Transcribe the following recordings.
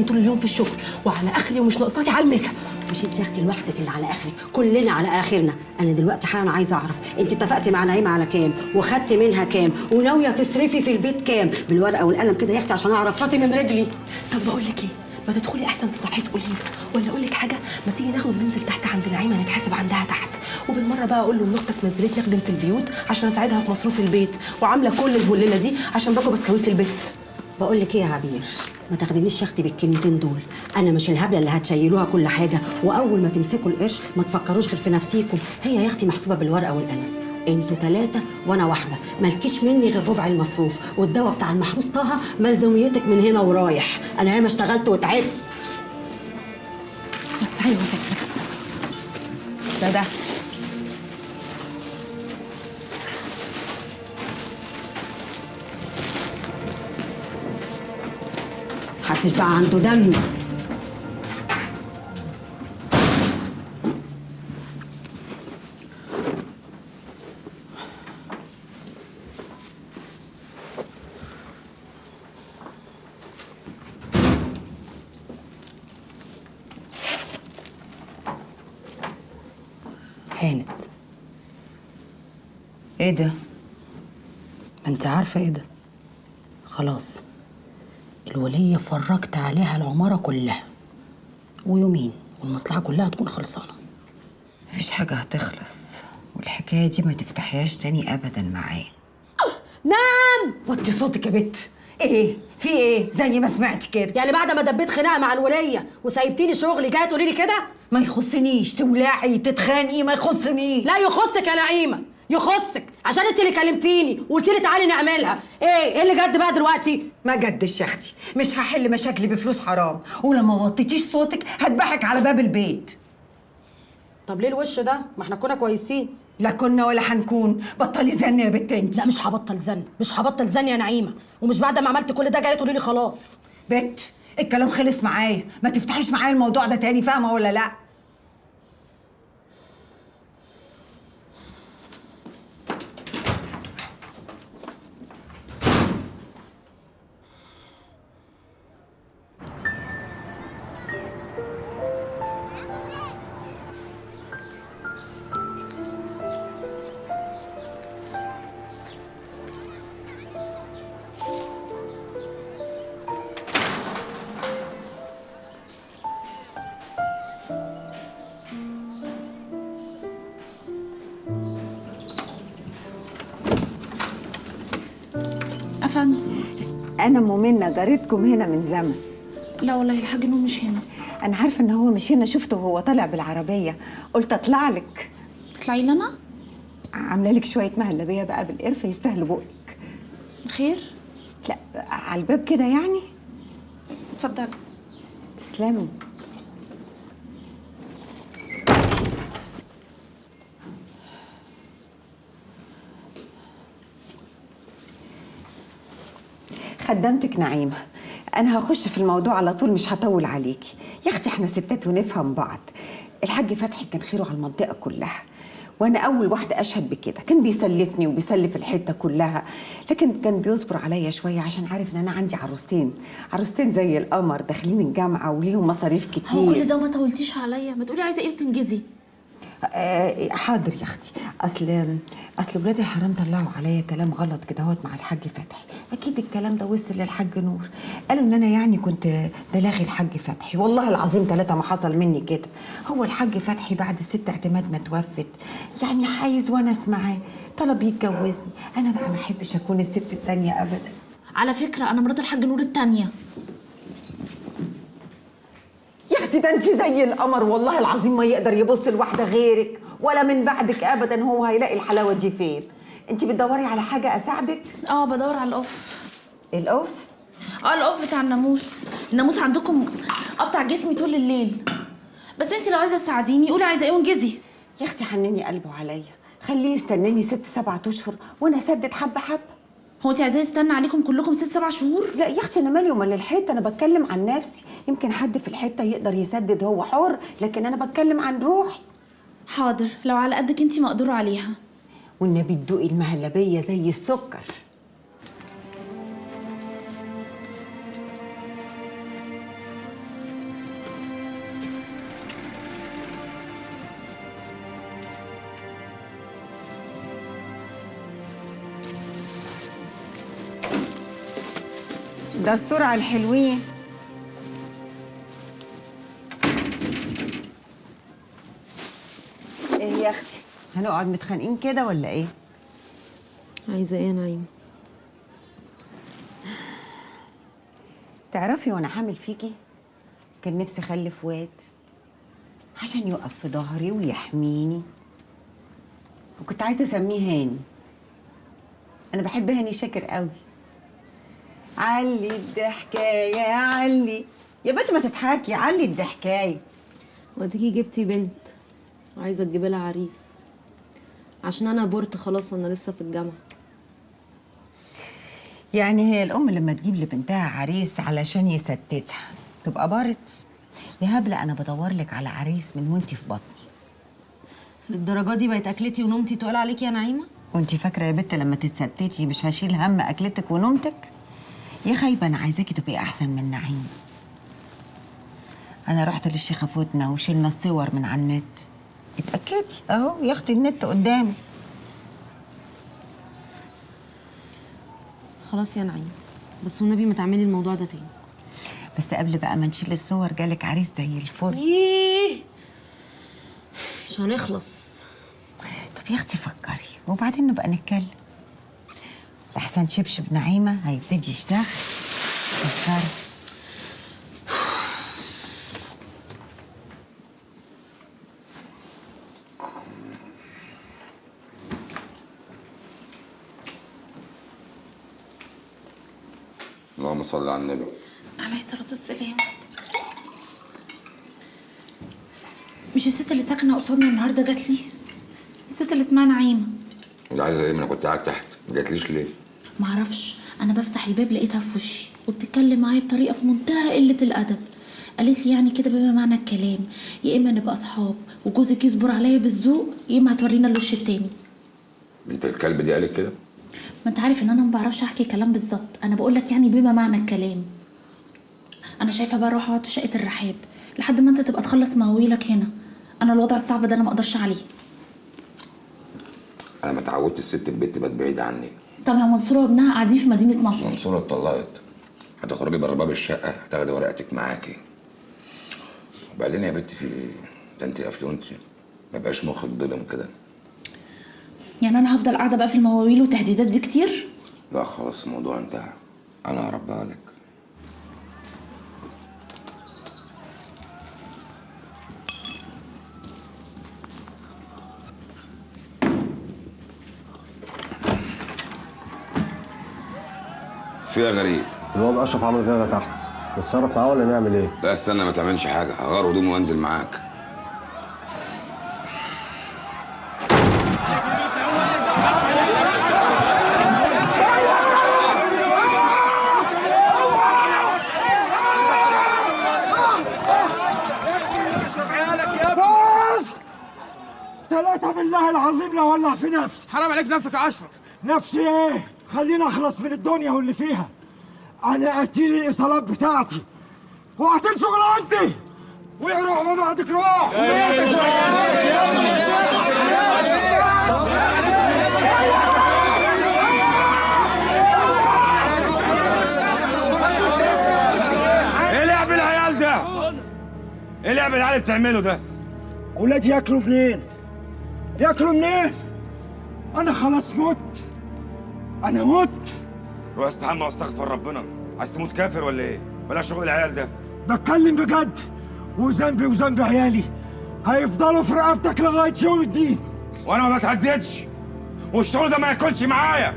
طول اليوم في الشغل وعلى اخري ومش ناقصاكي على المسا. مش انت يا اختي لوحدك اللي على اخرك، كلنا على اخرنا. انا دلوقتي حالا عايزه اعرف انت اتفقتي مع نعيمه على كام وخدتي منها كام وناويه تصرفي في البيت كام، بالورقه والقلم كده يا اختي عشان اعرف راسي من رجلي. طب بقول لك ايه، ما تدخلي احسن تصحي تقولي له، ولا اقول لك حاجه، ما تيجي ناخد ننزل تحت عند نعيمه نتحاسب عندها تحت، وبالمره بقى اقول له ان اختك نزلتني خدمه البيوت عشان اساعدها في مصروف البيت، وعامله كل الهليله دي عشان باكل بسكويت البيت. بقول لك ايه يا عبير، ما تاخدينيش يا اختي بالكلمتين دول. انا مش الهبله اللي هتشيلوها كل حاجه، واول ما تمسكوا القرش ما تفكروش غير في نفسيكم. هي يا اختي محسوبه بالورقه والقلم، انتوا 3 وانا واحده، مالكيش مني غير ربع المصروف، والدواء بتاع المحروس طه ملزوميتك من هنا ورايح. انا ياما اشتغلت وتعبت. بس ايوه فكره ده محدش بقى عنده دم. هانت. ايه ده؟ ما انت عارفه ايه ده. خلاص الوليه فرجت عليها العماره كلها، ويومين والمصلحه كلها تكون خلصانه. مفيش حاجة هتخلص، والحكاية دي ما تفتحيهاش تاني أبدا معايا. نعم. وطي صوتك يا بت. ايه؟ في ايه؟ زي ما سمعت كده. يعني بعد ما دبيت خناقه مع الوليه وسايبتيني شغلي جايه تقولي لي كده؟ ما يخصنيش، تولعي تتخانقي ما يخصنيش. لا يخصك يا نعيمه، يخصك عشان انت اللي كلمتيني وقلتي لي تعالي نعملها. ايه اللي جد بقى دلوقتي؟ ما جدش يا اختي، مش هحل مشاكلي بفلوس حرام، ولما وطيتيش صوتك هذبحك على باب البيت. طب ليه الوش ده؟ ما احنا كنا كويسين. لا كنا ولا هنكون. بطلي زن يا بت انت. لا مش هبطل زن، مش هبطل زن يا نعيمه، ومش بعد ما عملت كل ده جايه تقولي لي خلاص. بت الكلام خلص معايا، ما تفتحيش معايا الموضوع ده تاني، فاهمه ولا لا؟ أفندم. انا مؤمنه جارتكم هنا من زمن. لا والله الحاج نور مش هنا. انا عارفه ان هو مش هنا، شفته وهو طالع بالعربيه، قلت اطلع لك. تطلعي لي أنا؟ عامله لك شويه مهلبيه بقى بالقرفه يستاهلوا بقك. خير؟ لا على الباب كده يعني. اتفضلي. تسلمي. خدمتك نعيمه، انا هخش في الموضوع على طول، مش هطول عليكي يا اختي، احنا ستات ونفهم بعض. الحاج فتحي كان خيره على المنطقه كلها، وانا اول واحده اشهد بكده. كان بيسلفني وبيسلف الحته كلها، لكن كان بيصبر عليا شويه عشان عارف ان انا عندي عروستين زي القمر داخلين الجامعه وليهم مصاريف كتير. هو كل ده ما طولتيش عليا، ما تقولي عايزه ايه وتنجزي. حاضر يا اختي. اصل ولاد الحرام طلعوا عليا كلام غلط كده اهوت مع الحاج فتحي. اكيد الكلام ده وصل للحاج نور، قالوا ان انا يعني كنت بلاغي الحاج فتحي. والله العظيم 3 ما حصل مني كده. هو الحاج فتحي بعد الست اعتماد ما توفت يعني عايز وانس معاه، طلب يتجوزني. انا بقى ما احبش اكون الست التانية ابدا. على فكره انا مرات الحاج نور التانية. يا اختي ده انت زي القمر، والله العظيم ما يقدر يبص لواحده غيرك ولا من بعدك ابدا. هو هيلاقي الحلاوه دي فين؟ انت بتدوري على حاجه اساعدك؟ بدور على القف. القف؟ القف بتاع الناموس عندكم قطع جسمي طول الليل. بس انت لو عايزه تساعديني قولي عايزه ايه وانجزي. يا اختي حنني قلبه عليا، خليه يستناني 6 7 اشهر وانا اسدد حبه حبه. هو انت عايزاه يستنى عليكم كلكم 6 7 شهور؟ لا يا اختي انا مالي ومال الحته، انا بتكلم عن نفسي. يمكن حد في الحته يقدر يسدد، هو حر، لكن انا بتكلم عن روحي. حاضر، لو على قدك انت مقدور عليها. والنبي تدوقي المهلبيه زي السكر. دستور على الحلوين. ايه يا اختي، هنقعد متخانقين كده ولا ايه؟ عايزه ايه يا نعيم؟ تعرفي وانا حامل فيكي كان نفسي اخلف واد عشان يقف في ظهري ويحميني، وكنت عايزه اسميه هاني. انا بحب هاني شاكر قوي. علي الضحكايه يا علي، يا بنت ما تضحكي، علي الضحكايه. وديكي جبتي بنت عايزه تجيبي لها عريس عشان انا بورت خلاص وانا لسه في الجامعه. يعني هي الام لما تجيب لبنتها عريس علشان يستتها تبقى بارت؟ يا هبله انا بدور لك على عريس من وانتي في بطني. للدرجه دي بقت اكلتي ونومتي تقول عليكي يا نعيمه؟ وانتي فاكره يا بت لما تتستتي مش هشيل هم اكلتك ونومتك؟ يا خايبه، انا عايزاكي تبقي احسن من نعيم. انا رحت للشيخه فتنه وشيلنا الصور من على النت. اتاكدي اهو يا اختي النت قدامي. خلاص يا نعيم، بس والنبي ما تعملي الموضوع ده تاني. بس قبل بقى ما نشيل الصور جالك عريس زي الفل. ايه مش هنخلص. طب يا اختي فكري وبعدين نبقى نتكلم. احسن شبشب نعيمه هيبتدي يشتغل. فكري. اللهم صل على النبي. عليه الصلاة والسلام. مش الست اللي ساكنة قصادنا النهاردة جات لي؟ الست اللي اسمها نعيمة. انت عايزه ايه؟ ما انا كنت قاعد تحت، ما جاتليش ليه؟ معرفش، أنا بفتح الباب لقيتها في وشي وبتتكلم معايا بطريقة في منتهى قلة الأدب. قالت لي يعني كده بما معنى الكلام، يا إما نبقى أصحاب وجوزك يصبر عليا بالذوق، يا إما هتورينا الوش التاني. بنت الكلب دي قالت كده؟ ما انت عارف ان انا ما بعرفش احكي كلام بالظبط، انا بقول لك يعني بما معنى الكلام. انا شايفه بقى اروح اقعد في شقه الرحاب لحد ما انت تبقى تخلص مواويلك هنا. انا الوضع الصعب ده انا ما اقدرش عليه. انا ما اتعودت الست البت تبقى بعيده عني. طب يا منصوره وابنها قاعدين في مدينه نصر. منصوره اتطلقت، هتخرجي بره باب الشقه هتاخدي ورقتك معاكي. وبعدين يا بنتي في ايه؟ ده انت افلونتي، ما بقاش مخك ضلم كده. يعني انا هفضل قاعده بقى في المواويل والتهديدات دي كتير؟ لا خلاص الموضوع انتهى، انا هربيها لك. فيها غريب. الواد اشرف عمل غاغه تحت، نتصرف معاه ولا نعمل ايه؟ لا استنى ما تعملش حاجه، هغير هدومي وانزل معاك. ثلاثة بالله العظيم لا ولع في نفسي. حرام عليك نفسك يا أشرف. نفسي إيه؟ خليني أخلص من الدنيا واللي فيها. أنا قتيل الإيصالات بتاعتي وقتيل شغلانتي، ويروح ما بعدك روح. ايه لعب العيال ده؟ ايه لعب العيال اللي بتعمله ده؟ أولادي ياكلوا منين؟ ياكلوا منين؟ أنا خلاص مت. أنا مت. روح استحمى واستغفر ربنا. عايز تموت كافر ولا ايه؟ بلاش شغل العيال ده. بتكلم بجد، وذنبي وذنب عيالي هيفضلوا في رقبتك لغاية يوم الدين. وانا ما بتهددش، والشغل ده ما ياكلش معايا.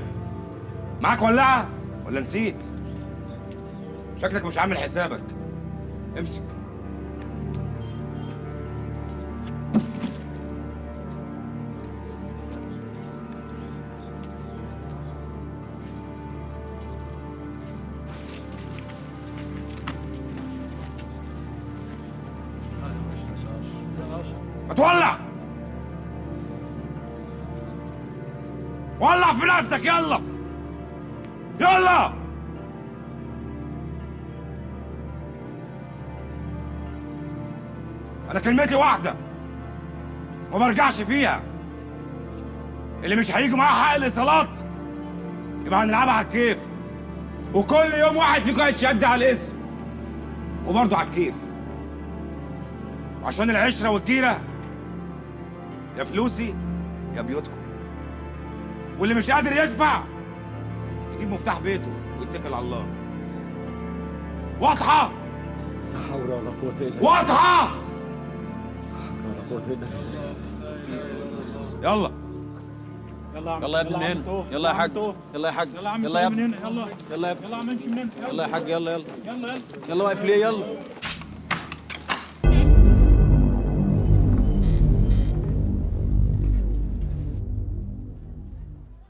معاك ولاعة ولا نسيت؟ شكلك مش عامل حسابك. امسك. اتولع. ولع في نفسك يلا. يلا. انا كلمتي واحدة وما برجعش فيها. اللي مش هيجي معاه حق الايصالات يبقى هنلعبها على الكيف. وكل يوم واحد فيكم هيتشد على الاسم وبرضه على الكيف. وعشان العشره والجيره يا فلوسي يا بيوتكم. واللي مش قادر يدفع يجيب مفتاح بيته ويتكل على الله. واضحه؟ لا حول ولا قوة إلا بالله. واضحه؟ لا حول ولا قوة إلا بالله. يلا يلا يا ابني من هنا. يلا يا حاج. يلا يا حاج. يلا يا ابني. يلا يلا يا عم امشي من هنا. يلا يا حاج. يلا يلا يلا واقف ليه؟ يلا